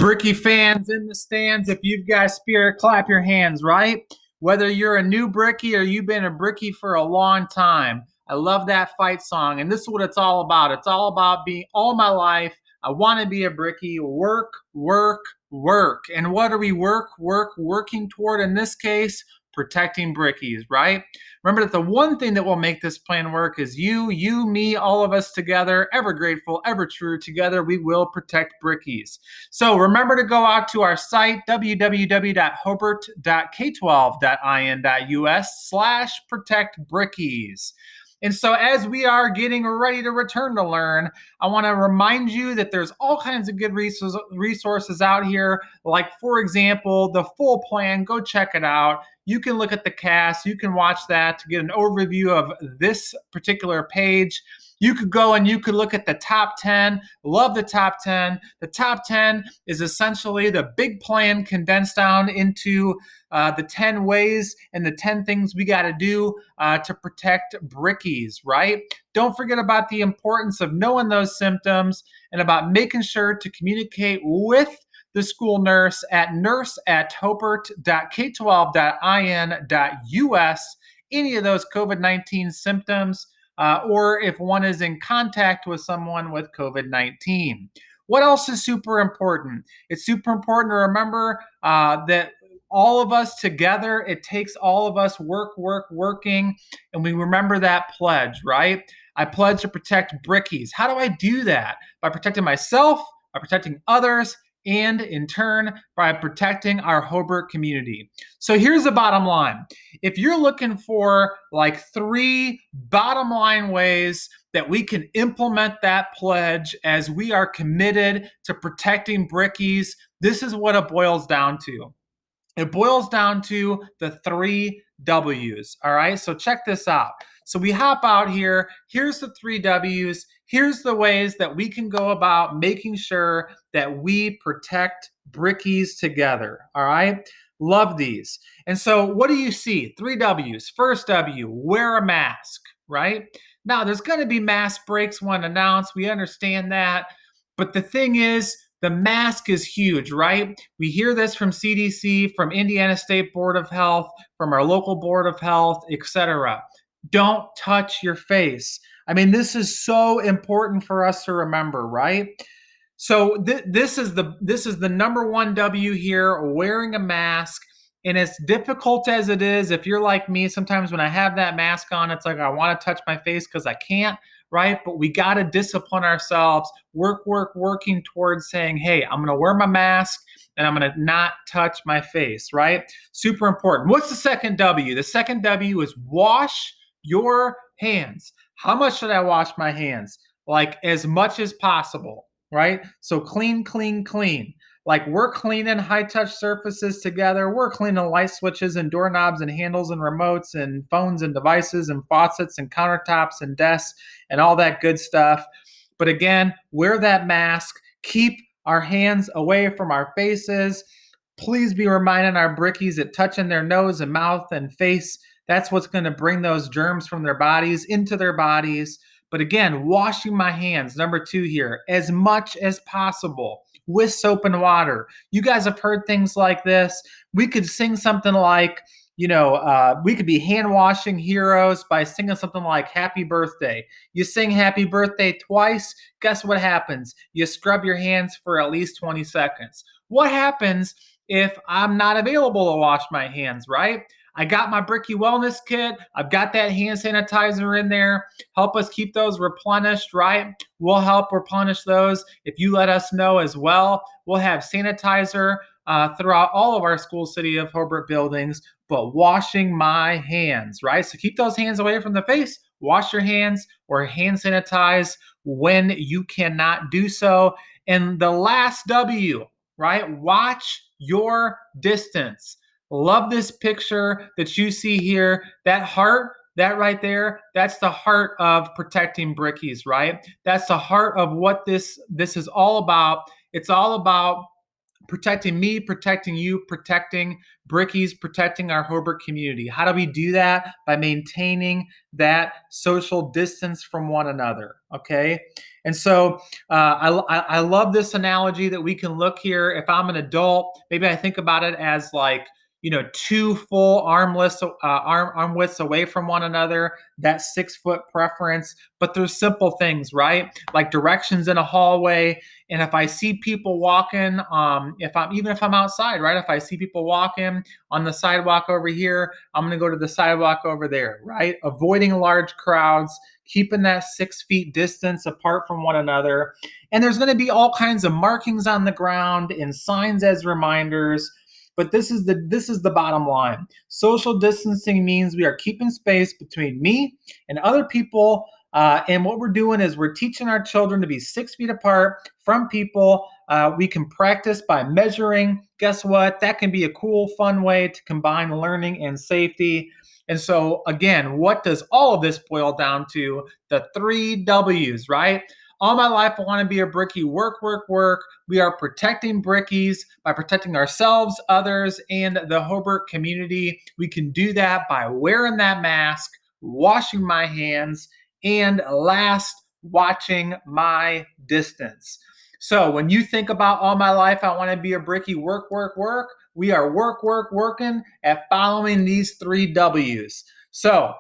Brickie fans in the stands, if you've got spirit, clap your hands, right? Whether you're a new Brickie or you've been a Brickie for a long time, I love that fight song. And this is what it's all about. It's all about being all my life. I want to be a Brickie. Work, work, work. And what are we working toward in this case? Protecting Brickies, right? Remember that the one thing that will make this plan work is you, me, all of us together, ever grateful, ever true. Together we will protect Brickies. So remember to go out to our site, www.hobart.k12.in.us/protectbrickies. And so as we are getting ready to return to learn, I want to remind you that there's all kinds of good resources out here. Like, for example, the full plan, go check it out. You can look at the cast, you can watch that to get an overview of this particular page. You could go and you could look at the top 10. Love the top 10. The top 10 is essentially the big plan condensed down into the 10 ways and the 10 things we got to do to protect Brickies, right? Don't forget about the importance of knowing those symptoms and about making sure to communicate with the school nurse at nurse@hobart.k12.in.us, any of those COVID-19 symptoms, or if one is in contact with someone with COVID-19. What else is super important? It's super important to remember that all of us together, it takes all of us working, and we remember that pledge, right? I pledge to protect Brickies. How do I do that? By protecting myself, by protecting others, and in turn, by protecting our Hobart community. So here's the bottom line. If you're looking for like 3 bottom line ways that we can implement that pledge as we are committed to protecting Brickies, this is what it boils down to. It boils down to the 3 W's. All right, so check this out. So we hop out here. Here's the 3 W's. Here's the ways that we can go about making sure that we protect Brickies together. All right, love these. And so what do you see? 3 W's. First W, wear a mask, right? Now, there's going to be mask breaks when announced. We understand that. But the thing is, the mask is huge, right? We hear this from CDC, from Indiana State Board of Health, from our local Board of Health, etc. Don't touch your face. I mean, this is so important for us to remember, right? So this is the number 1 W here, wearing a mask. And as difficult as it is, if you're like me, sometimes when I have that mask on, it's like I want to touch my face because I can't, right? But we got to discipline ourselves, working towards saying, hey, I'm going to wear my mask and I'm going to not touch my face, right? Super important. What's the second W? The second W is wash your hands. How much should I wash my hands? Like as much as possible, right? So clean, clean, clean. Like we're cleaning high-touch surfaces together. We're cleaning light switches and doorknobs and handles and remotes and phones and devices and faucets and countertops and desks and all that good stuff. But again, wear that mask. Keep our hands away from our faces. Please be reminding our Brickies that touching their nose and mouth and face, that's what's going to bring those germs from their bodies into their bodies. But again, washing my hands, number 2 here, as much as possible with soap and water. You guys have heard things like this. We could sing something like, we could be hand washing heroes by singing something like Happy Birthday. You sing Happy Birthday twice, guess what happens? You scrub your hands for at least 20 seconds. What happens if I'm not available to wash my hands, right? I got my Brickie Wellness Kit. I've got that hand sanitizer in there. Help us keep those replenished, right? We'll help replenish those if you let us know as well. We'll have sanitizer throughout all of our School City of Hobart buildings, but washing my hands, right? So keep those hands away from the face. Wash your hands or hand sanitize when you cannot do so. And the last W, right? Watch your distance. Love this picture that you see here. That heart, that right there, that's the heart of protecting Brickies, right? That's the heart of what this is all about. It's all about protecting me, protecting you, protecting Brickies, protecting our Hobart community. How do we do that? By maintaining that social distance from one another. Okay. And so I love this analogy that we can look here. If I'm an adult, maybe I think about it as like, two full arm widths away from one another, that 6 foot preference. But there's simple things, right? Like directions in a hallway. And if I see people walking, if I'm outside, right? If I see people walking on the sidewalk over here, I'm going to go to the sidewalk over there, right? Avoiding large crowds, keeping that 6 feet distance apart from one another. And there's going to be all kinds of markings on the ground and signs as reminders. But this is the bottom line. Social distancing means we are keeping space between me and other people. And what we're doing is we're teaching our children to be 6 feet apart from people. We can practice by measuring. Guess what? That can be a cool, fun way to combine learning and safety. And so, again, what does all of this boil down to? The 3 W's, right? All my life, I want to be a Brickie. Work, work, work. We are protecting Brickies by protecting ourselves, others, and the Hobart community. We can do that by wearing that mask, washing my hands, and last, watching my distance. So when you think about all my life, I want to be a Brickie. Work, work, work. We are working at following these 3 W's. So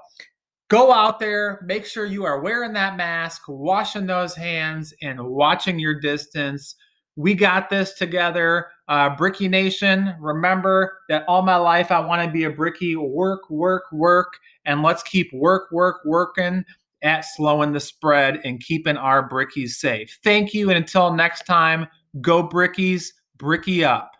go out there, make sure you are wearing that mask, washing those hands, and watching your distance. We got this together. Brickie Nation, remember that all my life I want to be a Brickie. Work, work, work. And let's keep working at slowing the spread and keeping our Brickies safe. Thank you. And until next time, go Brickies, Brickie up.